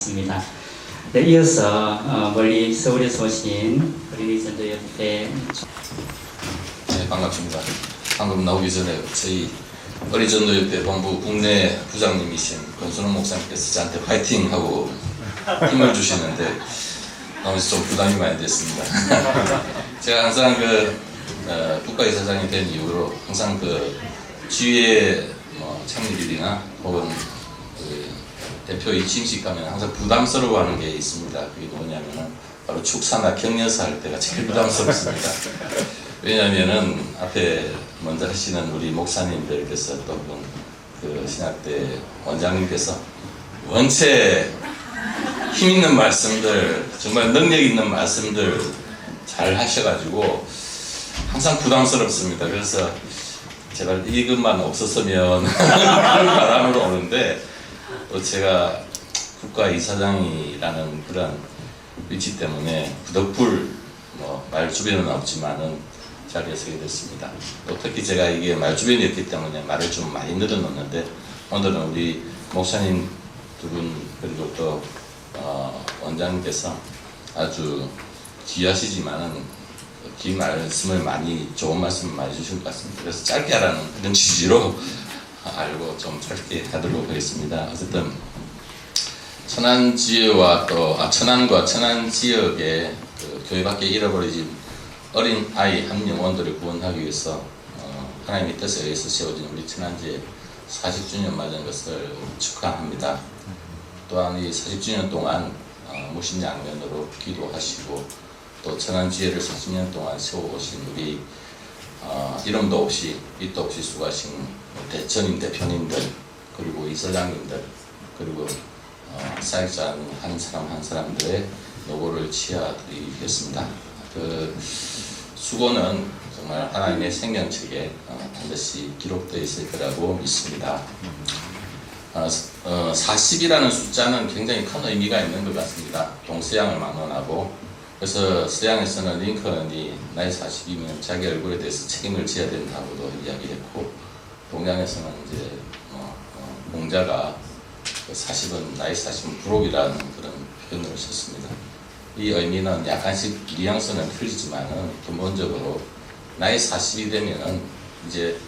있습니다. 네, 이어서 멀리 서울에서 오신 어린이 전도협회 네, 반갑습니다. 방금 나오기 전에 저희 어린이전도협회 본부 국내 부장님이신 권순원 목사님께서 저한테 파이팅 하고 힘을 주시는데 너무 좀 부담이 많이 됐습니다. 제가 항상 국가이사장이 된 이후로 항상 지회 창립일이나 혹은 대표 이침식 가면 항상 부담스러워하는 게 있습니다. 그게 뭐냐면은 바로 축사나 격려사 할 때가 제일 부담스럽습니다. 왜냐하면은 앞에 먼저 하시는 우리 목사님들께서 또 그 신학대 원장님께서 원체 힘 있는 말씀들, 정말 능력 있는 말씀들 잘 하셔가지고 항상 부담스럽습니다. 그래서 제가 이것만 없었으면 그런 바람으로 오는데 또 제가 국가이사장이라는 그런 위치 때문에 부득불 말 주변은 없지만은 자리에 서게 됐습니다. 또 특히 제가 이게 말 주변이었기 때문에 말을 좀 많이 늘어놓는데 오늘은 우리 목사님 두 분 그리고 또 원장님께서 아주 귀하시지만은 긴 말씀을 좋은 말씀을 많이 주실 것 같습니다. 그래서 짧게 하라는 그런 취지로 알고 좀 짧게 하도록 하겠습니다. 어쨌든 천안지와 천안과 천안 지역의 교회 밖에 잃어버리진 어린 아이 한 영혼들을 구원하기 위해서 하나님의 뜻에 의해서 세워진 우리 천안지의 40주년 맞은 것을 축하합니다. 또한 이 40주년 동안 무신양면으로 기도하시고 또 천안지혜를 40년 동안 세워오신 우리 이름도 없이 빛도 없이 수고하신 대전임 대표님들 그리고 이사장님들 그리고 사역자 한 사람 한 사람들의 노고를 치하드리겠습니다. 그 수고는 정말 하나님의 생명책에 반드시 기록되어 있을 거라고 믿습니다. 40이라는 숫자는 굉장히 큰 의미가 있는 것 같습니다. 동서양을 막론하고 그래서 서양에서는 링컨이 나이 40이면 자기 얼굴에 대해서 책임을 져야 된다고도 이야기했고 동양에서는 이제 공자가 40은 나이 40은 부록이라는 그런 표현을 썼습니다. 이 의미는 약간씩 뉘앙스는 틀리지만은 근본적으로 나이 40이 되면은 이제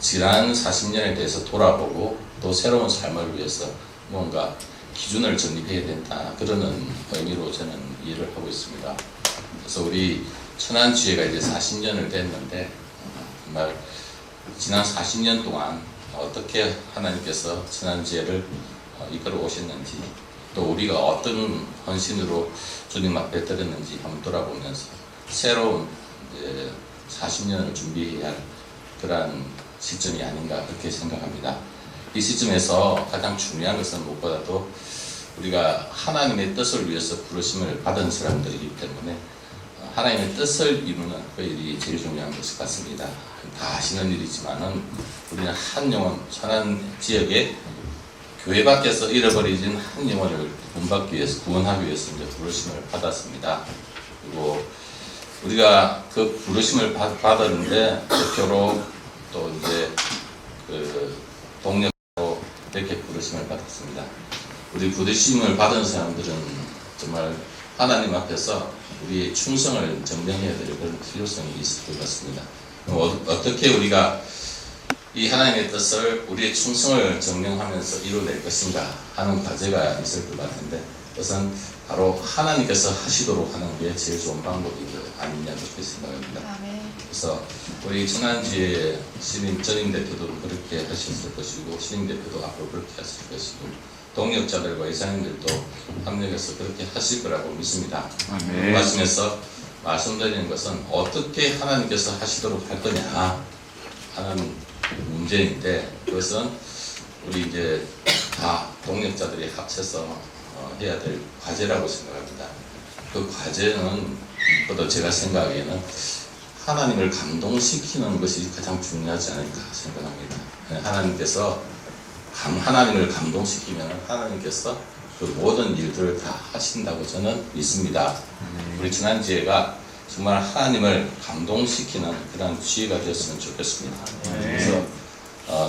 지난 40년에 대해서 돌아보고 또 새로운 삶을 위해서 뭔가 기준을 정립해야 된다 그러는 의미로 저는 이해를 하고 있습니다. 그래서 우리 천안지혜가 이제 40년을 됐는데 정말 지난 40년 동안 어떻게 하나님께서 천안지혜를 이끌어 오셨는지 또 우리가 어떤 헌신으로 주님 앞에 드렸는지 한번 돌아보면서 새로운 이제 40년을 준비해야 할 그러한 시점이 아닌가 그렇게 생각합니다. 이 시점에서 가장 중요한 것은 무엇보다도 우리가 하나님의 뜻을 위해서 부르심을 받은 사람들이기 때문에 하나님의 뜻을 이루는 그 일이 제일 중요한 것 같습니다. 다 하시는 일이지만은 우리는 한 영혼, 천안 지역에 교회 밖에서 잃어버리진 한 영혼을 구원하기 위해서 이제 부르심을 받았습니다. 그리고 우리가 그 부르심을 받았는데 대표로 또 이제 동력으로 이렇게 부르심을 받았습니다. 우리 부르심을 받은 사람들은 정말 하나님 앞에서 우리의 충성을 증명해야 될 그런 필요성이 있을 것 같습니다. 어떻게 우리가 이 하나님의 뜻을 우리의 충성을 증명하면서 이루어낼 것인가 하는 과제가 있을 것 같은데 그것은 바로 하나님께서 하시도록 하는 게 제일 좋은 방법이 아니냐 그렇게 생각합니다. 그래서 우리 천안지의 전임 대표도 그렇게 하셨을 것이고 신임 대표도 앞으로 그렇게 하실 것이고 동역자들과 이사님들도 협력해서 그렇게 하실 거라고 믿습니다. 그 말씀에서 말씀드리는 것은 어떻게 하나님께서 하시도록 할 거냐 하는 문제인데 그것은 우리 이제 다 동역자들이 합쳐서 해야 될 과제라고 생각합니다. 그 과제는 또 제가 생각하기에는 하나님을 감동시키는 것이 가장 중요하지 않을까 생각합니다. 하나님을 감동시키면 하나님께서 그 모든 일들을 다 하신다고 저는 믿습니다. 우리 천안지혜가 정말 하나님을 감동시키는 그런 지혜가 되었으면 좋겠습니다. 그래서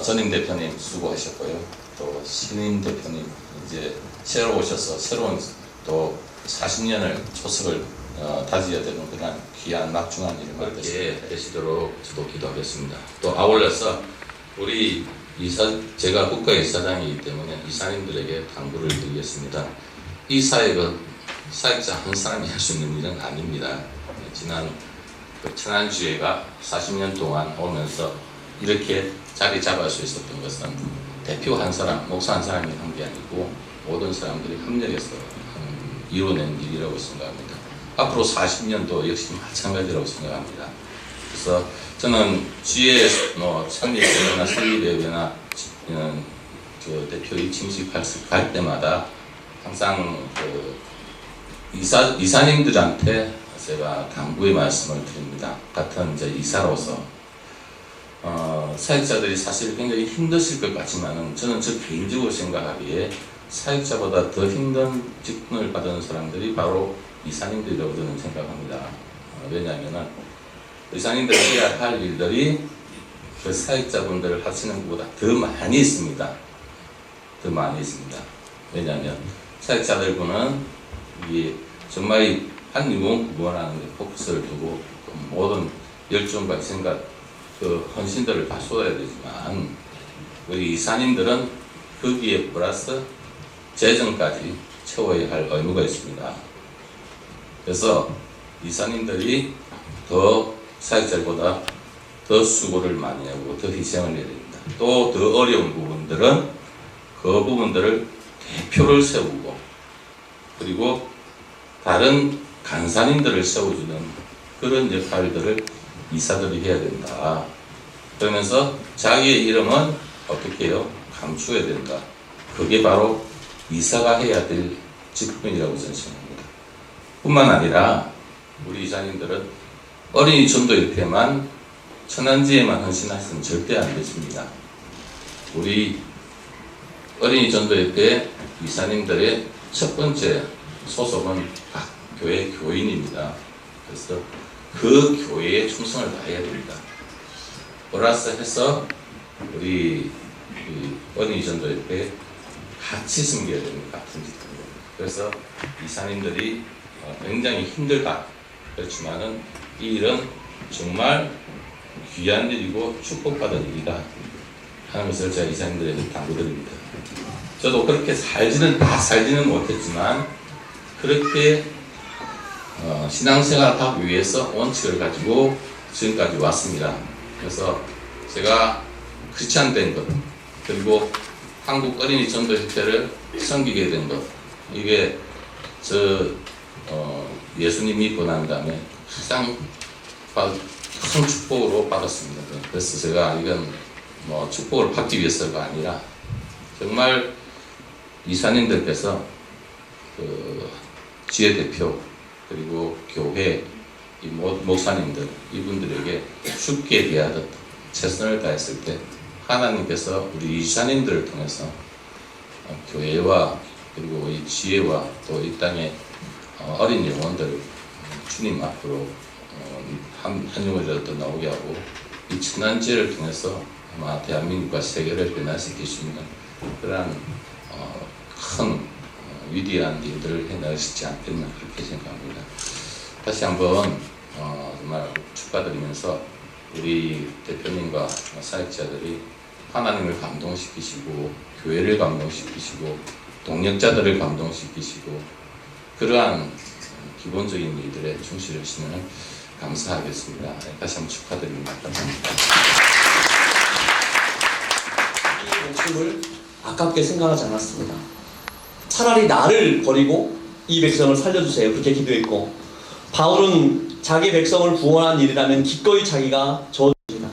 전임 대표님 수고하셨고요. 또 신임 대표님 이제 새로 오셔서 새로운 또 40년을 초석을 다져야 되는 그런 귀한 막중한 일을 그렇게 되시도록 저도 기도하겠습니다. 또 아울러서 우리 제가 국가이사장이기 때문에 이사님들에게 당부를 드리겠습니다. 이 사역은 사역자 한 사람이 할 수 있는 일은 아닙니다. 지난 천안주회가 40년 동안 오면서 이렇게 자리 잡을 수 있었던 것은 대표 한 사람, 목사 한 사람이 한 게 아니고 모든 사람들이 협력해서 이뤄낸 일이라고 생각합니다. 앞으로 40년도 역시 마찬가지라고 생각합니다. 그래서 저는 주의 창립회나 설립회나 그 대표의 취임식 갈 때마다 항상 이사님들한테 제가 당부의 말씀을 드립니다. 같은 이제 이사로서 사역자들이 사실 굉장히 힘드실 것 같지만은 저는 저 개인적으로 생각하기에 사역자보다 더 힘든 직분을 받은 사람들이 바로 이사님들이라고 저는 생각합니다. 왜냐하면은 이사님들이 해야 할 일들이 그 사역자분들을 하시는 것보다 더 많이 있습니다. 더 많이 있습니다. 왜냐하면 사역자들분은 이게 정말 한 일공 구원하는 데 포커스를 두고 모든 열정과 생각, 그 헌신들을 다 쏟아야 되지만 우리 이사님들은 거기에 플러스 재정까지 채워야 할 의무가 있습니다. 그래서 이사님들이 더 사역자보다 더 수고를 많이 하고 더 희생을 해야 됩니다. 또 더 어려운 부분들은 그 부분들을 대표를 세우고 그리고 다른 간사님들을 세워주는 그런 역할들을 이사들이 해야 된다. 그러면서 자기의 이름은 어떻게 해요? 감추어야 된다. 그게 바로 이사가 해야 될 직분이라고 저는 생각합니다. 뿐만 아니라 우리 이사님들은 어린이 전도협회만 천안지에만 헌신하시면 절대 안 되십니다. 우리 어린이 전도협회 이사님들의 첫 번째 소속은 각 교회 교인입니다. 그래서 그 교회에 충성을 다해야 됩니다. 플러스 해서 우리 어린이 전도협회에 같이 섬겨야 됩니다. 같은 직분으로. 그래서 이사님들이 굉장히 힘들다. 그렇지만은 이 일은 정말 귀한 일이고 축복받은 일이다 하는 것을 제가 이사님들에게 당부드립니다. 저도 그렇게 살지는 못했지만 그렇게 신앙생활을 하기 위해서 원칙을 가지고 지금까지 왔습니다. 그래서 제가 크리스찬 된 것, 그리고 한국 어린이 전도협회를 섬기게 된 것, 이게 예수님이 보난 다음에 가장 큰 축복으로 받았습니다. 그래서 제가 이건 축복을 받기 위해서가 아니라 정말 이사님들께서 지혜 대표 그리고 교회 목사님들 이분들에게 쉽게 대하듯 최선을 다했을 때 하나님께서 우리 이사님들을 통해서 교회와 그리고 이 지혜와 또 이 땅의 어린 영혼들을 주님 앞으로 한 영혼이라도 나오게 하고 이 천안지혜를 통해서 아마 대한민국과 세계를 변화시킬 수 있는 그러한 큰 위대한 일들을 해나가시지 않겠나 그렇게 생각합니다. 다시 한번 정말 축하드리면서 우리 대표님과 사역자들이 하나님을 감동시키시고 교회를 감동시키시고 동역자들을 감동시키시고 그러한 기본적인 일들에 충실하시면 감사하겠습니다. 다시 한번 축하드립니다. 감사합니다. 이 목숨을 아깝게 생각하지 않았습니다. 차라리 나를 버리고 이 백성을 살려주세요. 그렇게 기도했고 바울은 자기 백성을 구원한 일이라면 기꺼이 자기가 저어줍니다.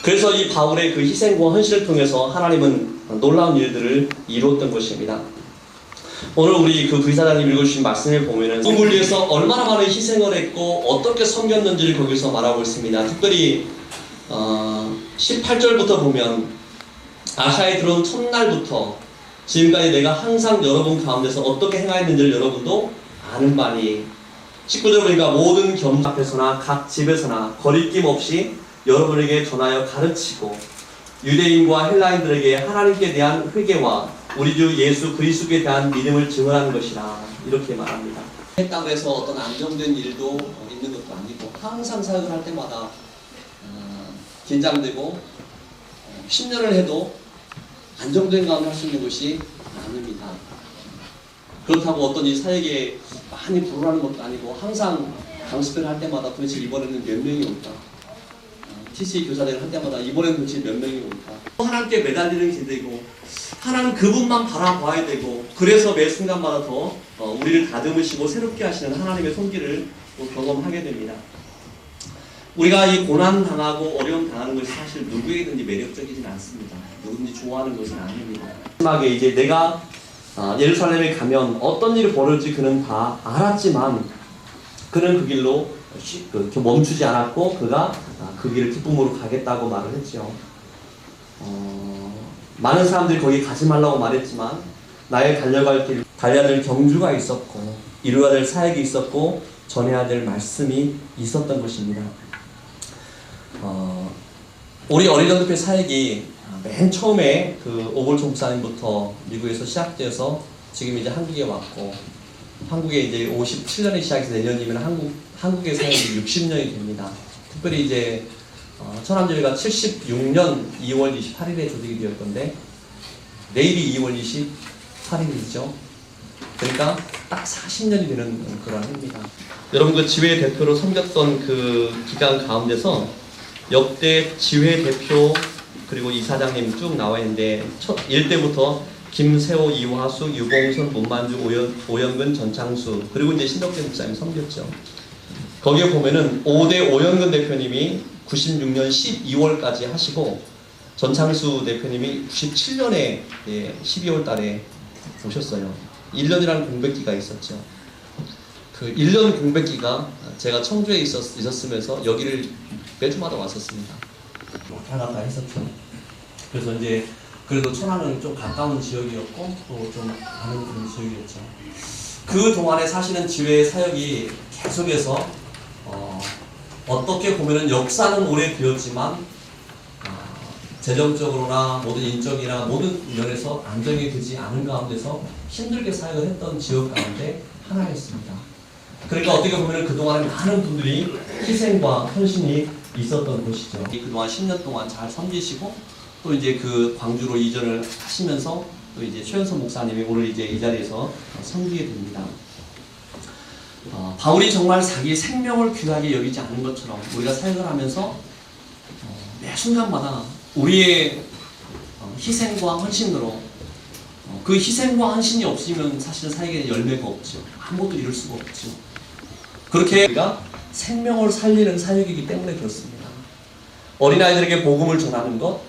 그래서 이 바울의 그 희생과 헌신을 통해서 하나님은 놀라운 일들을 이루었던 것입니다. 오늘 우리 그 부의사장님 읽어주신 말씀을 보면은 복음을 위해서 얼마나 많은 희생을 했고 어떻게 섬겼는지를 거기서 말하고 있습니다. 특별히 18절부터 보면 아시아에 들어온 첫날부터 지금까지 내가 항상 여러분 가운데서 어떻게 행하였는지를 여러분도 아는 바니 19절 보니까 모든 겸손 앞에서나 각 집에서나 거리낌 없이 여러분에게 전하여 가르치고 유대인과 헬라인들에게 하나님께 대한 회개와 우리 주 예수 그리스도에 대한 믿음을 증언하는 것이라 이렇게 말합니다. 땅에서 어떤 안정된 일도 있는 것도 아니고 항상 사역을 할 때마다 긴장되고 10년을 해도 안정된 가운데 할 수 있는 것이 아닙니다. 그렇다고 어떤 이 사역에 많이 불어나는 것도 아니고 항상 강습회를 할 때마다 도대체 이번에는 몇 명이 올까? TC 교사들을 할 때마다 이번에는 도대체 몇 명이 올까? 하나님께 매달리는 기대고 하나님 그분만 바라봐야 되고 그래서 매 순간마다 더 우리를 다듬으시고 새롭게 하시는 하나님의 손길을 또 경험하게 됩니다. 우리가 이 고난 당하고 어려움 당하는 것이 사실 누구에게든지 매력적이진 않습니다. 누구든지 좋아하는 것은 아닙니다. 마지막에 이제 내가 예루살렘에 가면 어떤 일이 벌어질지 그는 다 알았지만 그는 그 길로 멈추지 않았고 그가 그 길을 기쁨으로 가겠다고 말을 했죠. 많은 사람들이 거기 가지 말라고 말했지만 나의 달려갈 길, 달려야 될 경주가 있었고 이루어야 될 사역이 있었고 전해야 될 말씀이 있었던 것입니다. 우리 어린이전도회 사역이 맨 처음에 그 오볼총 목사님부터 미국에서 시작돼서 지금 이제 한국에 왔고 한국에 이제 57년에 시작해서 내년이면 한국의 사역이 60년이 됩니다. 특별히 이제 천안교회가 76년 2월 28일에 조직이 되었 건데 내일이 2월 28일이죠. 그러니까 딱 40년이 되는 그런 해입니다. 여러분 그 지회 대표로 섬겼던 그 기간 가운데서 역대 지회 대표 그리고 이사장님 쭉 나와 있는데 첫 1대부터 김세호, 이화수, 유봉선, 문만주, 오영근, 전창수 그리고 이제 신덕재 목사님 섬겼죠. 거기에 보면은 5대 오영근 대표님이 96년 12월까지 하시고 전창수 대표님이 97년에 12월 달에 오셨어요. 1년이라는 공백기가 있었죠. 그 1년 공백기가 제가 청주에 있었으면서 여기를 매주마다 왔었습니다. 왔다 갔다 했었죠. 그래서 이제 그래도 천안은 좀 가까운 지역이었고 또 좀 아는 그런 지역이었죠. 그 동안에 사실은 지회 사역이 계속해서 어떻게 보면은 역사는 오래되었지만 재정적으로나 모든 인적이나 모든 면에서 안정이 되지 않은 가운데서 힘들게 사역을 했던 지역 가운데 하나였습니다. 그러니까 어떻게 보면은 그동안에 많은 분들이 희생과 헌신이 있었던 곳이죠. 그동안 10년 동안 잘 섬기시고 또 이제 그 광주로 이전을 하시면서 또 이제 최현선 목사님이 오늘 이제 이 자리에서 섬기게 됩니다. 바울이 정말 자기 생명을 귀하게 여기지 않은 것처럼 우리가 사역을 하면서 매 순간마다 우리의 희생과 헌신으로 그 희생과 헌신이 없으면 사실 사역에 열매가 없죠. 아무것도 이룰 수가 없죠. 그렇게 우리가 생명을 살리는 사역이기 때문에 그렇습니다. 어린아이들에게 복음을 전하는 것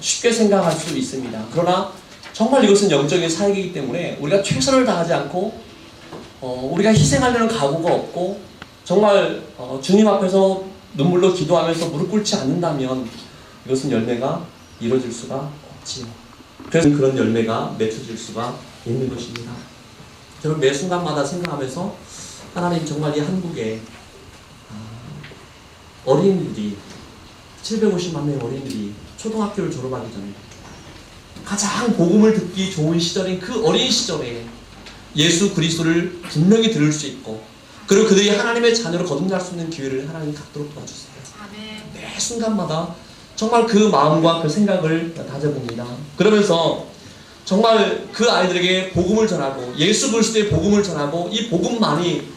쉽게 생각할 수 있습니다. 그러나 정말 이것은 영적인 사역이기 때문에 우리가 최선을 다하지 않고 우리가 희생하려는 각오가 없고 정말 주님 앞에서 눈물로 기도하면서 무릎 꿇지 않는다면 이것은 열매가 이루어질 수가 없지요. 그래서 그런 열매가 맺혀질 수가 있는 것입니다. 저는 매 순간마다 생각하면서 하나님 정말 이 한국에 어린이들이 750만 명의 어린이들이 초등학교를 졸업하기 전에 가장 복음을 듣기 좋은 시절인 그 어린 시절에 예수 그리스도를 분명히 들을 수 있고 그리고 그들이 하나님의 자녀로 거듭날 수 있는 기회를 하나님 갖도록 도와주세요. 매 순간마다 정말 그 마음과 그 생각을 다져봅니다. 그러면서 정말 그 아이들에게 복음을 전하고 예수 그리스도의 복음을 전하고 이 복음만이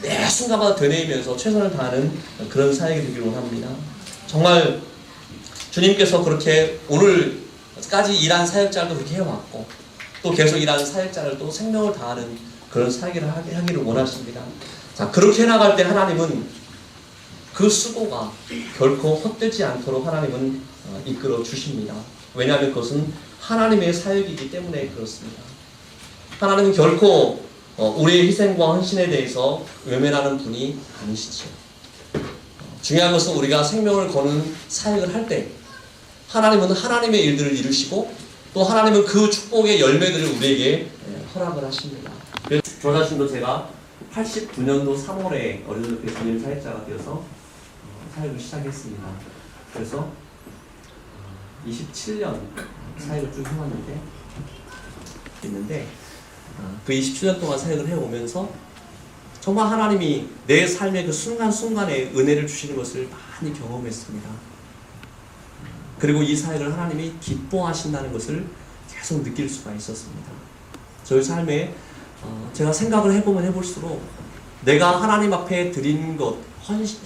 매 순간마다 되뇌이면서 최선을 다하는 그런 사역이 되기를 원합니다. 정말 주님께서 그렇게 오늘까지 일한 사역자들도 그렇게 해왔고 또 계속 일하는 사역자를 또 생명을 다하는 그런 사역을 하기를 원하십니다. 자, 그렇게 나갈 때 하나님은 그 수고가 결코 헛되지 않도록 하나님은 이끌어 주십니다. 왜냐하면 그것은 하나님의 사역이기 때문에 그렇습니다. 하나님은 결코 우리의 희생과 헌신에 대해서 외면하는 분이 아니시죠. 중요한 것은 우리가 생명을 거는 사역을 할 때 하나님은 하나님의 일들을 이루시고 또 하나님은 그 축복의 열매들을 우리에게 허락을 하십니다. 그래서 저 자신도 제가 89년도 3월에 어린이집회 주님 사역자가 되어서 사역을 시작했습니다. 그래서 27년 사역을 쭉 해왔는데 있는데 그 27년 동안 사역을 해오면서 정말 하나님이 내 삶의 그 순간순간에 은혜를 주시는 것을 많이 경험했습니다. 그리고 이 사역을 하나님이 기뻐하신다는 것을 계속 느낄 수가 있었습니다. 저희 삶에 제가 생각을 해보면 해볼수록 내가 하나님 앞에 드린 것,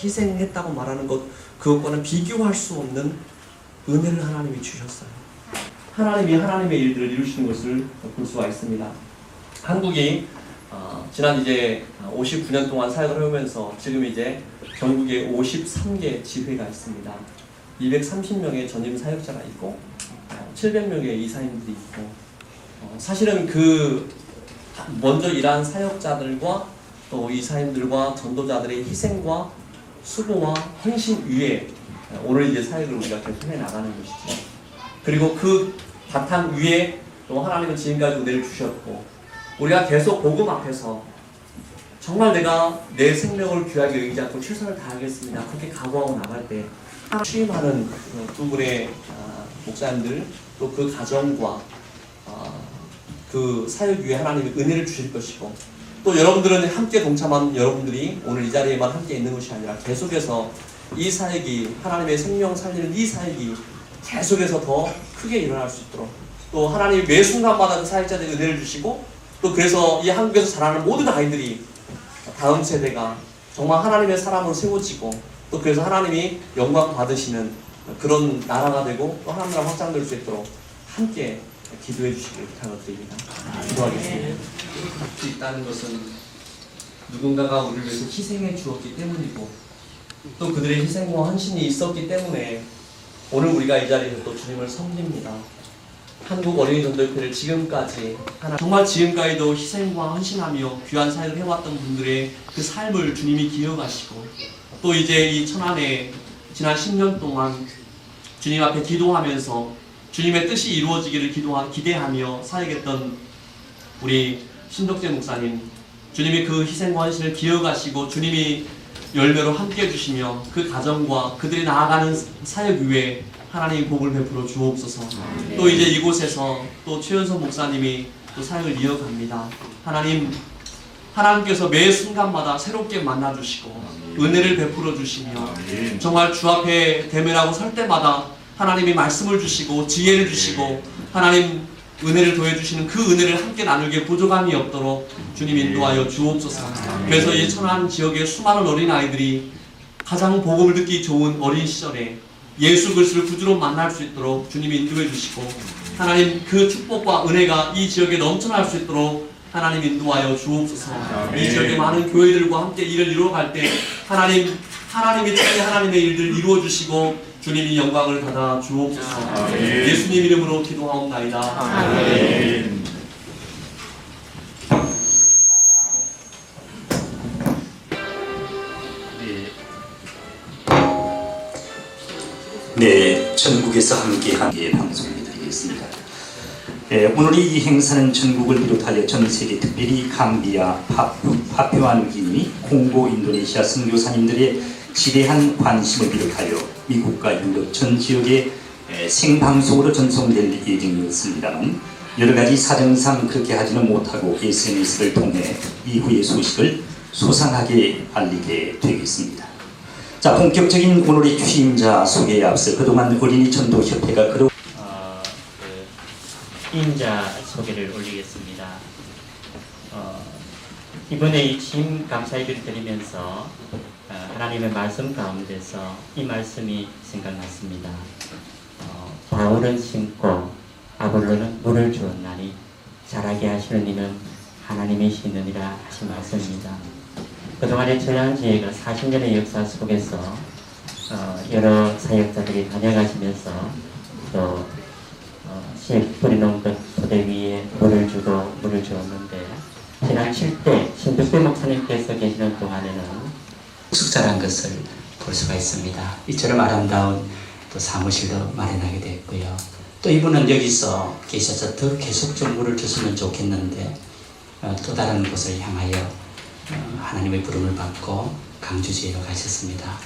희생했다고 말하는 것, 그것과는 비교할 수 없는 은혜를 하나님이 주셨어요. 하나님이 하나님의 일들을 이루시는 것을 볼 수가 있습니다. 한국이 지난 이제 59년 동안 사역을 해오면서 지금 이제 전국에 53개 지회가 있습니다. 230명의 전임 사역자가 있고 700명의 이사님들이 있고 사실은 그 먼저 일한 사역자들과 또 이사님들과 전도자들의 희생과 수고와 헌신 위에 오늘 이제 사역을 우리가 계속 해나가는 것이죠. 그리고 그 바탕 위에 또 하나님은 지금까지 은혜를 주셨고 우리가 계속 복음 앞에서 정말 내가 내 생명을 귀하게 여기지 않고 최선을 다하겠습니다. 그렇게 각오하고 나갈 때 취임하는 두 분의 목사님들 또 그 가정과 그 사역 위에 하나님이 은혜를 주실 것이고 또 여러분들은 함께 동참한 여러분들이 오늘 이 자리에만 함께 있는 것이 아니라 계속해서 이 사역이 하나님의 생명 살리는 이 사역이 계속해서 더 크게 일어날 수 있도록 또 하나님이 매 순간마다 그 사역자들이 은혜를 주시고 또 그래서 이 한국에서 자라는 모든 아이들이 다음 세대가 정말 하나님의 사람으로 세워지고 또 그래서 하나님이 영광 받으시는 그런 나라가 되고 또 하나님 나라 확장될 수 있도록 함께 기도해 주시길 부탁드립니다. 기도하겠습니다. 할 수 있다는 것은 누군가가 우리를 위해서 희생해 주었기 때문이고 또 그들의 희생과 헌신이 있었기 때문에 오늘 우리가 이 자리에서 또 주님을 섬깁니다. 한국 어린이 전도협회를 지금까지 정말 지금까지도 희생과 헌신하며 귀한 사역을 해왔던 분들의 그 삶을 주님이 기억하시고 또 이제 이 천안에 지난 10년 동안 주님 앞에 기도하면서 주님의 뜻이 이루어지기를 기대하며 사역했던 우리 신덕재 목사님, 주님이 그 희생과 헌신을 기억하시고 주님이 열매로 함께 해주시며 그 가정과 그들이 나아가는 사역 위에 하나님의 복을 베풀어 주옵소서. 또 이제 이곳에서 또 최연석 목사님이 또 사역을 이어갑니다. 하나님께서 매 순간마다 새롭게 만나주시고 은혜를 베풀어 주시며 정말 주 앞에 대면하고 설 때마다 하나님이 말씀을 주시고 지혜를 주시고 하나님 은혜를 더해주시는 그 은혜를 함께 나누기에 부족함이 없도록 주님 인도하여 주옵소서. 그래서 이 천안 지역의 수많은 어린아이들이 가장 복음을 듣기 좋은 어린 시절에 예수 그리스도를 구주로 만날 수 있도록 주님이 인도해 주시고 하나님 그 축복과 은혜가 이 지역에 넘쳐날 수 있도록 하나님 인도하여 주옵소서. 이 지역의 많은 교회들과 함께 일을 이루어갈 때 하나님이 특히 하나님의 일들 이루어 주시고 주님이 영광을 받아 주옵소서. 예수님 이름으로 기도하옵나이다. 아멘. 네, 전국에서 함께한 방송을 드리겠습니다. 오늘 이 행사는 전국을 비롯하여 전 세계, 특별히 감비아, 파푸아뉴기니, 콩고, 인도네시아 선교사님들의 지대한 관심을 비롯하여 미국과 유럽 전 지역에 생방송으로 전송될 예정이었습니다만 여러 가지 사정상 그렇게 하지는 못하고 SNS를 통해 이후의 소식을 소상하게 알리게 되겠습니다. 자, 본격적인 오늘의 취임자 소개에 앞서 그동안 어린이 전도협회가 취임자 소개를 올리겠습니다. 이번에 이 취임 감사예배를 드리면서 하나님의 말씀 가운데서 이 말씀이 생각났습니다. 바울은 심고 아볼로는 물을 주었나니 자라게 하시는 이는 하나님이시느니라 하신 말씀입니다. 그동안의 천안지회가 40년의 역사 속에서 여러 사역자들이 다녀가시면서 또 씨 뿌리놓은 것 토대 위에 물을 주고 물을 주었는데 지난 7대 신득배 목사님께서 계시는 동안에는 숙자란 것을 볼 수가 있습니다. 이처럼 아름다운 또 사무실도 마련하게 됐고요. 또 이분은 여기서 계셔서 더 계속 좀 물을 줬으면 좋겠는데 또 다른 곳을 향하여 하나님의 부름을 받고 강주지회로 가셨습니다.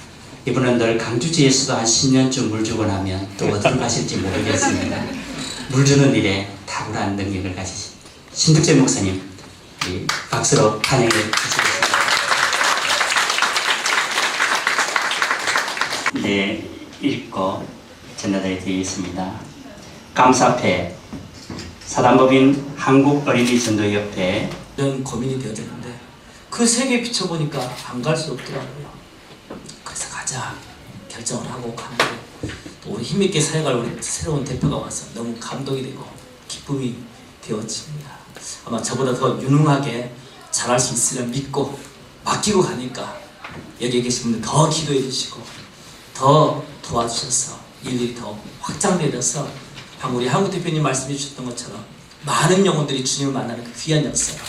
이분은 늘 강주지회에서도 한 10년쯤 물 주고 나면 또 어디로 가실지 모르겠습니다. 물 주는 일에 탁월한 능력을 신득재 목사님 우리 박수로 환영해 주시겠습니다. 네, 읽고 전달해 드리겠습니다. 감사패 사단법인 한국어린이전도협회 이런 고민이 되어졌는데 그 세계에 비춰보니까 안 갈 수 없더라고요. 그래서 가자 결정을 하고 가는데 또 우리 힘있게 사역할 우리 새로운 대표가 와서 너무 감동이 되고 기쁨이 되어집니다. 아마 저보다 더 유능하게 잘할 수 있으려 믿고 맡기고 가니까 여기 계신 분들 더 기도해 주시고 더 도와주셔서 일일이 더 확장되어서 방금 우리 한국 대표님 말씀해 주셨던 것처럼 많은 영혼들이 주님을 만나는 그 귀한 역사가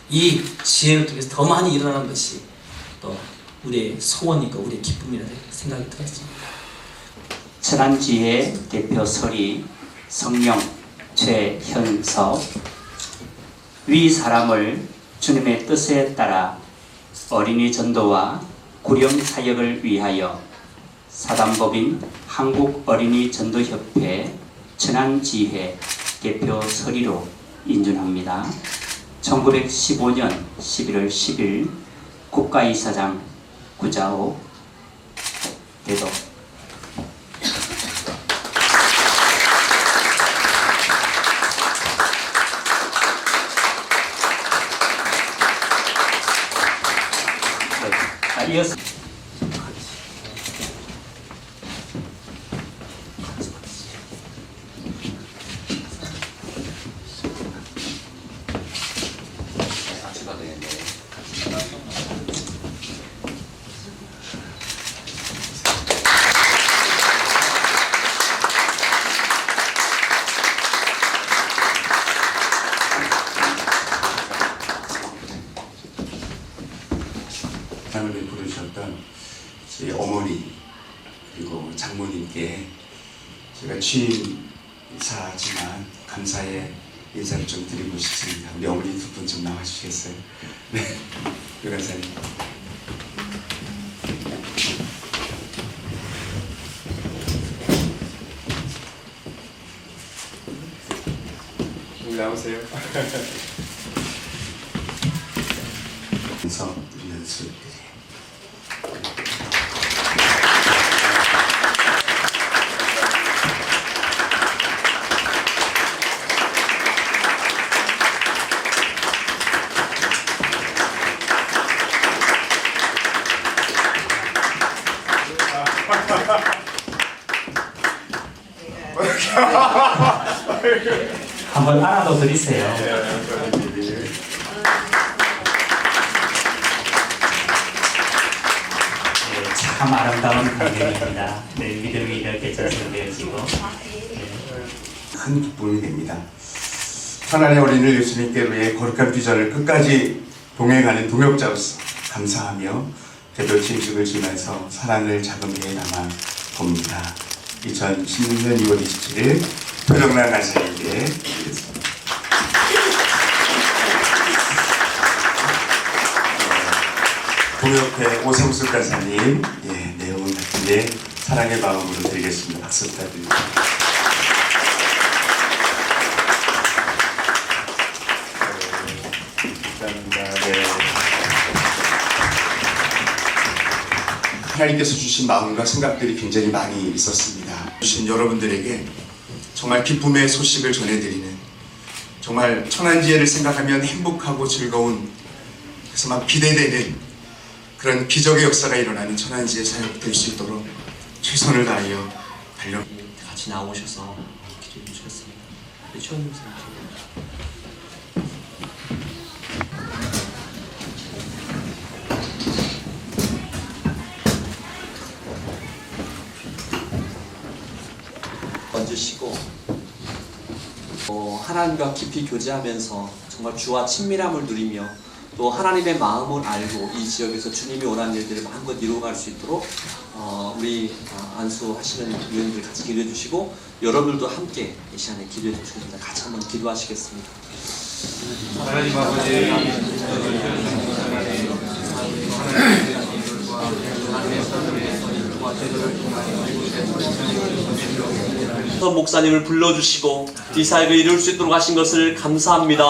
이 지혜를 통해서 더 많이 일어나는 것이 또 우리의 소원이고 우리의 기쁨이라는 생각이 들었습니다. 천안지혜 대표 서리 성령 최현석 위 사람을 주님의 뜻에 따라 어린이 전도와 구령 사역을 위하여 사단법인 한국어린이전도협회 천안지회 대표 서리로 인준합니다. 1915년 11월 10일 국가이사장 구자호 대도. 네, 이어서 같이 받아야겠네. 상을 베풀으셨던 저희 어머니 그리고 장모님께 제가 취임사지만 감사의 인사를 좀 드리고 싶습니다. 우리 어머니 두 분 좀 나와주시겠어요? 네, 유관사님. 나오세요. 그래서 우리 연수들이 한번 안아도 드리세요. 참 아름다운 광경입니다. 네, 믿음이 이렇게 전승되어지고 큰 기쁨이 됩니다. 하나님의 어린이를 예수님께로 의 거룩한 비전을 끝까지 동행하는 동역자로서 감사하며 대표 진식을 지면서 사랑을 작은 배에 담아 봅니다. 2016년 2월 27일 표정란 간사에게 드리겠습니다. 동역회 오성숙 간사님, 내용 같은 게 사랑의 마음으로 드리겠습니다. 박수 부탁드립니다. 감사합니다. 네. 하나님께서 주신 마음과 생각들이 굉장히 많이 있었습니다. 주신 여러분들에게 정말 기쁨의 소식을 전해드리는 정말 천안지혜를 생각하면 행복하고 즐거운 그래서 막 기대되는 그런 기적의 역사가 일어나는 천안지혜 사역 될 수 있도록 최선을 다하여 달려 같이 나오셔서 기도해 주시겠습니다. 네, 최원님 선생님. 얹으시고 하나님과 깊이 교제하면서 정말 주와 친밀함을 누리며 또 하나님의 마음을 알고 이 지역에서 주님이 원하는 일들을 마음껏 이루어갈 수 있도록 우리 안수하시는 위원들 같이 기도해 주시고 여러분들도 함께 이 시간에 기도해 주시겠습니다. 같이 한번 기도하시겠습니다. 하나님 아버지 하나님의 목사님을 불러주시고 이 사역을 이룰 수 있도록 하신 것을 감사합니다.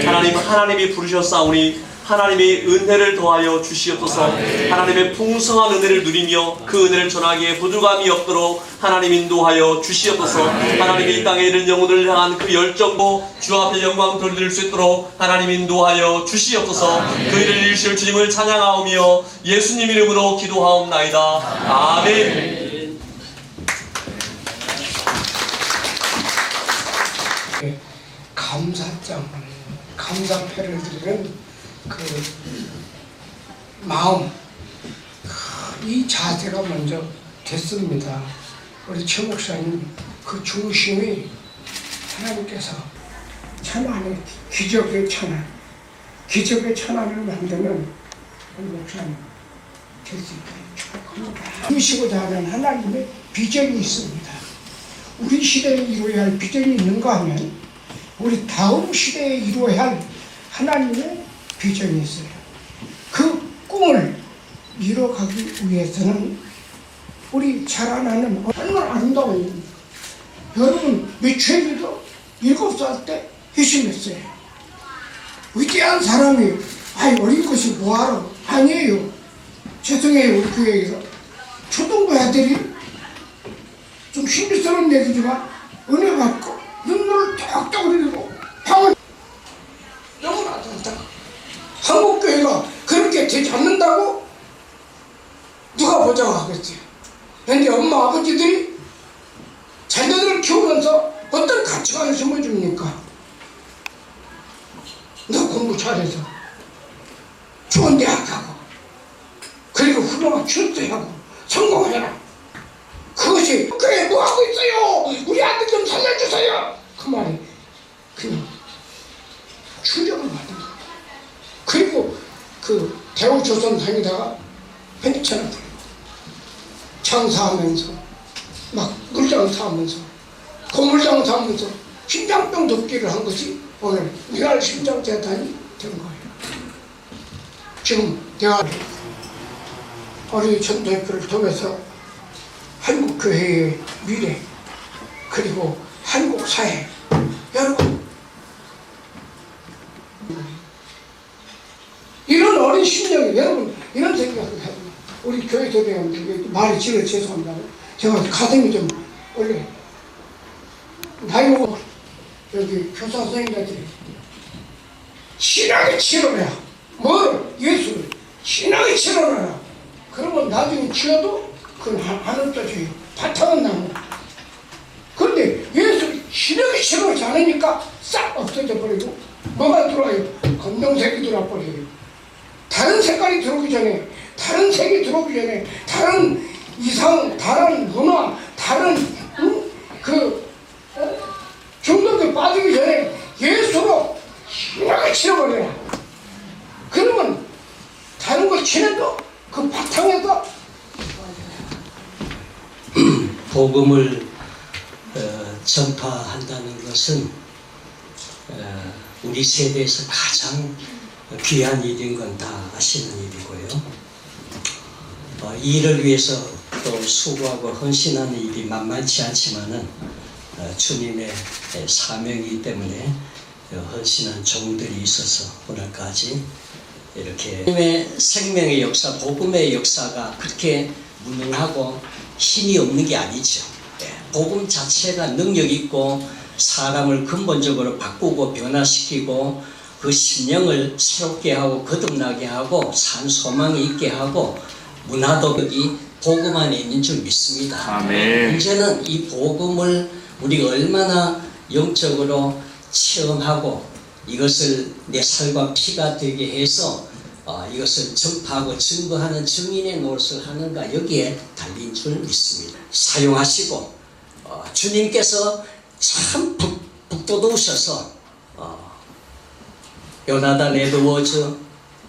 하나님이 부르셨사오니 하나님의 은혜를 더하여 주시옵소서. 하나님의 풍성한 은혜를 누리며 그 은혜를 전하기에 부족함이 없도록 하나님 인도하여 주시옵소서. 하나님이 이 땅에 이른 영혼을 향한 그 열정도 주 앞에 영광 돌릴 수 있도록 하나님 인도하여 주시옵소서. 그 일을 이루실 주님을 찬양하오며 예수님 이름으로 기도하옵나이다. 아멘. 감사패를 드리는 그 마음, 이 자세가 먼저 됐습니다. 우리 최 목사님 그 중심이 하나님께서 천안의 기적의 천안을 만드는 우리 목사님 될 수 있게 축복합니다. 이루시고자 하는 하나님의 비전이 있습니다. 우리 시대에 이루어야 할 비전이 있는가 하면 우리 다음 시대에 이루어야 할 하나님의 비전이 있어요. 그 꿈을 이뤄가기 위해서는 우리 자라나는 얼마나 아름다운 일입니까? 여러분 미추엘도 7살 때 회심했어요. 위대한 사람이 어린 것이 뭐하러? 아니에요. 죄송해요. 우리 교회에서 초등부 애들이 좀 신비스러운 얘기지만 은혜 받고 눈물을 뚝뚝 흘리고 방을 너무나 안타깝다. 한국교회가 그렇게 되지 않는다고 누가 보장하겠어요? 그런데 엄마 아버지들이 자녀들을 키우면서 어떤 가치관을 심어줍니까? 너 공부 잘해서 좋은 대학 가고 그리고 훌륭한 출세하고 성공해라. 그것이 그래 뭐하고 있어요? 우리 아들 좀 살려주세요. 그 말이 그냥 충격을 받은 거예요. 그리고 그 대우조선상에다가 편집체를 부리고 장사하면서 막 물장사하면서 고물장사하면서 심장병 돕기를 한 것이 오늘 미랄 심장재단이 된 거예요. 지금 내가 우리 전 대표를 통해서 한국교회의 미래 그리고 한국 사회 여러분 이런 어린 심령이 여러분 이런 생각을 해요. 우리 교회 도배원들 말이 지를 죄송합니다. 제가 가슴이 좀 원래 나이 먹어 여기 교사 선생님들이 신앙의 치료야. 뭘 예수를 신앙의 치료라. 그러면 나중에 치료도 그건 하늘도줘요. 바탕은 나무. 그런데 예수 신앙의 치료하지 않으니까 싹 없어져 버리고 뭐가 들어와요? 검정색이 들어와 버려요. 다른 색깔이 들어오기 전에 다른 색이 들어오기 전에 다른 이상, 다른 문화, 다른 중독에 빠지기 전에 예수로 신앙을 치러버려라. 그러면 다른 걸 치려도 그 바탕에서 복음을 전파한다는 것은 우리 세대에서 가장 귀한 일인 건 다 아시는 일이고요. 이 일을 위해서 또 수고하고 헌신하는 일이 만만치 않지만은 주님의 사명이기 때문에 헌신한 종들이 있어서 오늘까지 이렇게 주님의 생명의 역사, 복음의 역사가 그렇게 무능하고 힘이 없는 게 아니죠. 복음 자체가 능력 있고 사람을 근본적으로 바꾸고 변화시키고 그 심령을 새롭게 하고 거듭나게 하고 산 소망이 있게 하고 문화도덕이 복음 안에 있는 줄 믿습니다. 아멘. 문제는 이 복음을 우리가 얼마나 영적으로 체험하고 이것을 내 살과 피가 되게 해서 이것을 전파하고 증거하는 증인의 노릇을 하는가 여기에 달린 줄 믿습니다. 사용하시고 주님께서 참 북돋우셔서 요나단 에드워즈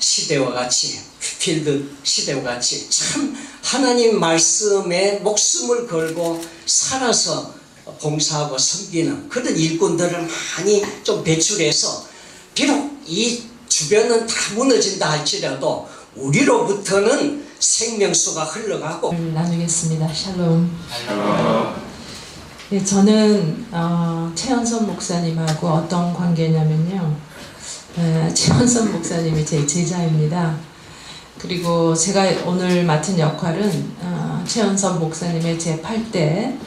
시대와 같이 필드 시대와 같이 참 하나님 말씀에 목숨을 걸고 살아서 봉사하고 섬기는 그런 일꾼들을 많이 좀 배출해서 비록 이 주변은 다 무너진다 할지라도 우리로부터는 생명수가 흘러가고 나누겠습니다. 샬롬. 네, 저는 최현선 목사님하고 어떤 관계냐면요. 최현선 목사님이 제 제자입니다. 그리고 제가 오늘 맡은 역할은 최현선 목사님의 제8대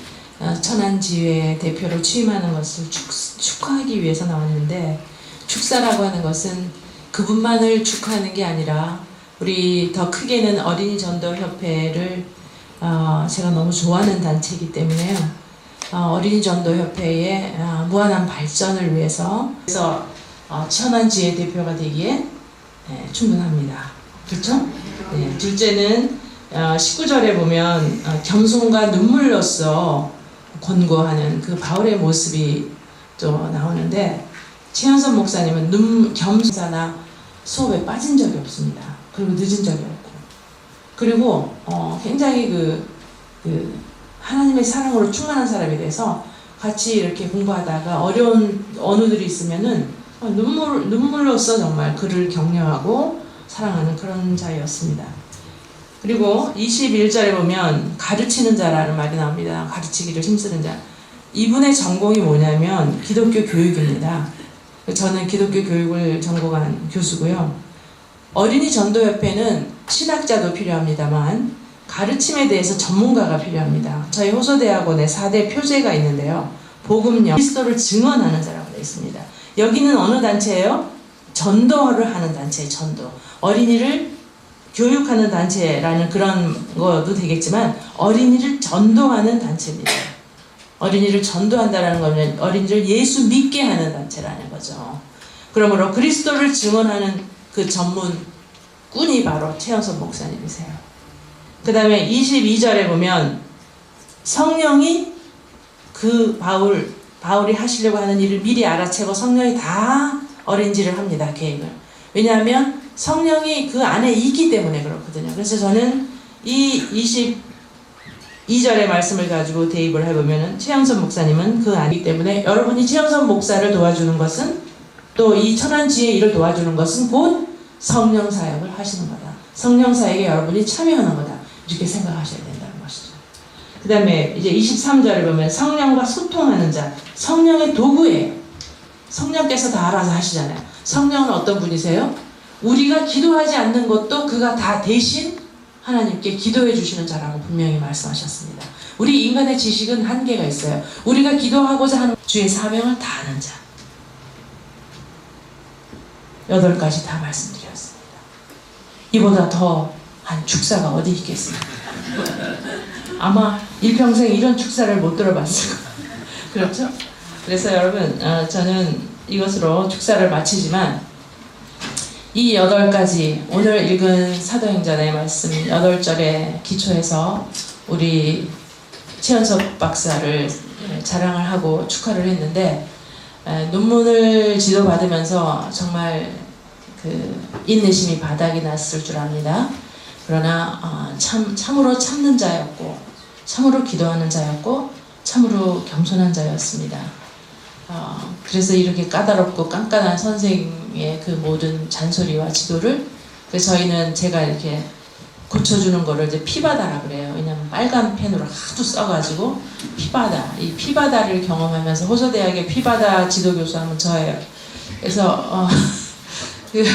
천안지회 대표로 취임하는 것을 축하하기 위해서 나왔는데, 축사라고 하는 것은 그분만을 축하하는 게 아니라 우리 더 크게는 어린이 전도협회를 제가 너무 좋아하는 단체이기 때문에요. 어린이 전도협회의 무한한 발전을 위해서 그래서 천안지회 대표가 되기에 충분합니다. 그렇죠? 네. 둘째는 19절에 보면 겸손과 눈물로써 권고하는 그 바울의 모습이 또 나오는데, 최현선 목사님은 겸손사나 수업에 빠진 적이 없습니다. 그리고 늦은 적이 없고, 그리고 굉장히 그 하나님의 사랑으로 충만한 사람이 돼서 같이 이렇게 공부하다가 어려운 언어들이 있으면은 눈물로써 정말 그를 격려하고 사랑하는 그런 자였습니다. 그리고 21절에 보면 가르치는 자라는 말이 나옵니다. 가르치기를 힘쓰는 자. 이분의 전공이 뭐냐면 기독교 교육입니다. 저는 기독교 교육을 전공한 교수고요. 어린이 전도협회는 신학자도 필요합니다만 가르침에 대해서 전문가가 필요합니다. 저희 호소대학원에 4대 표제가 있는데요. 복음력, 그리스도를 증언하는 자라고 되어 있습니다. 여기는 어느 단체예요? 전도를 하는 단체예요. 전도. 어린이를 교육하는 단체라는 그런 것도 되겠지만 어린이를 전도하는 단체입니다. 어린이를 전도한다는 거는 어린이를 예수 믿게 하는 단체라는 거죠. 그러므로 그리스도를 증언하는 그 전문꾼이 바로 최현선 목사님이세요. 그 다음에 22절에 보면 성령이 그 바울이 하시려고 하는 일을 미리 알아채고 성령이 다 어린지를 합니다. 계획을. 왜냐하면 성령이 그 안에 있기 때문에 그렇거든요. 그래서 저는 이 22절의 말씀을 가지고 대입을 해보면 최현선 목사님은 그 안이기 때문에 여러분이 최현선 목사를 도와주는 것은, 또 이 천안지의 일을 도와주는 것은 곧 성령 사역을 하시는 거다. 성령 사역에 여러분이 참여하는 거다. 이렇게 생각하셔야 된다는 것이죠. 그 다음에 이제 23절에 보면 성령과 소통하는 자, 성령의 도구예요. 성령께서 다 알아서 하시잖아요. 성령은 어떤 분이세요? 우리가 기도하지 않는 것도 그가 다 대신 하나님께 기도해 주시는 자라고 분명히 말씀하셨습니다. 우리 인간의 지식은 한계가 있어요. 우리가 기도하고자 하는 주의 사명을 다 아는 자. 8가지 다 말씀드렸습니다. 이보다 더한 축사가 어디 있겠습니까? 아마 일평생 이런 축사를 못 들어봤을 거예요. 그렇죠? 그래서 여러분, 저는 이것으로 축사를 마치지만 이 8가지 오늘 읽은 사도행전의 말씀 8절에 기초해서 우리 최현석 박사를 자랑을 하고 축하를 했는데, 논문을 지도받으면서 정말 그 인내심이 바닥이 났을 줄 압니다. 그러나 참으로 참는 자였고, 참으로 기도하는 자였고, 참으로 겸손한 자였습니다. 그래서 이렇게 까다롭고 깐깐한 선생의 그 모든 잔소리와 지도를, 그래서 저희는 제가 이렇게 고쳐주는 거를 이제 피바다라 그래요. 왜냐면 빨간 펜으로 하도 써가지고 피바다, 이 피바다를 경험하면서 호소대학의 피바다 지도교수 하면 저예요. 그래서 그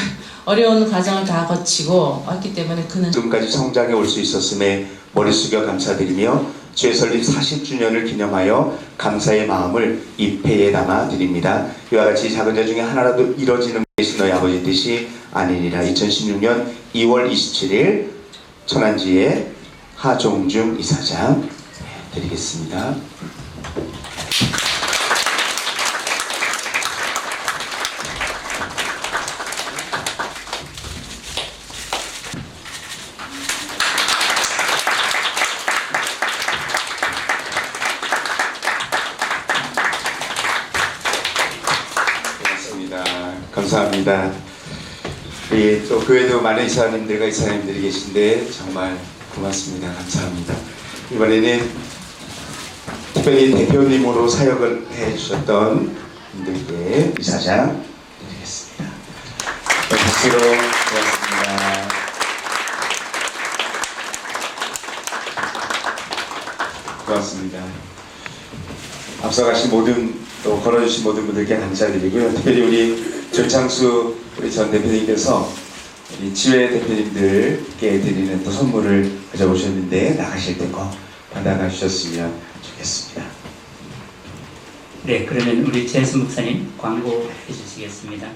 어려운 과정을 다 거치고 왔기 때문에 그는 지금까지 성장해 올 수 있었음에 머리 숙여 감사드리며 주의 설립 40주년을 기념하여 감사의 마음을 이 패에 담아 드립니다. 이와 같이 작은 자 중에 하나라도 이뤄지는 것이 너희 아버지 뜻이 아니니라. 2016년 2월 27일 천안지의 하종중 이사장 드리겠습니다. 감사합니다. 또 교회도 많은 이사님들과 이사님들이 계신데 정말 고맙습니다. 감사합니다. 이번에는 특별히 대표님으로 사역을 해주셨던 분들께 이사장 드리겠습니다. 박수로 고맙습니다. 고맙습니다. 앞서가신 모든 또 걸어주신 모든 분들께 감사드리고요. 특별히 우리 조창수 우리 전 대표님께서 우리 지회 대표님들께 드리는 또 선물을 가져오셨는데 나가실 때 꼭 받아가 주셨으면 좋겠습니다. 네, 그러면 우리 최현수 목사님 광고해 주시겠습니다.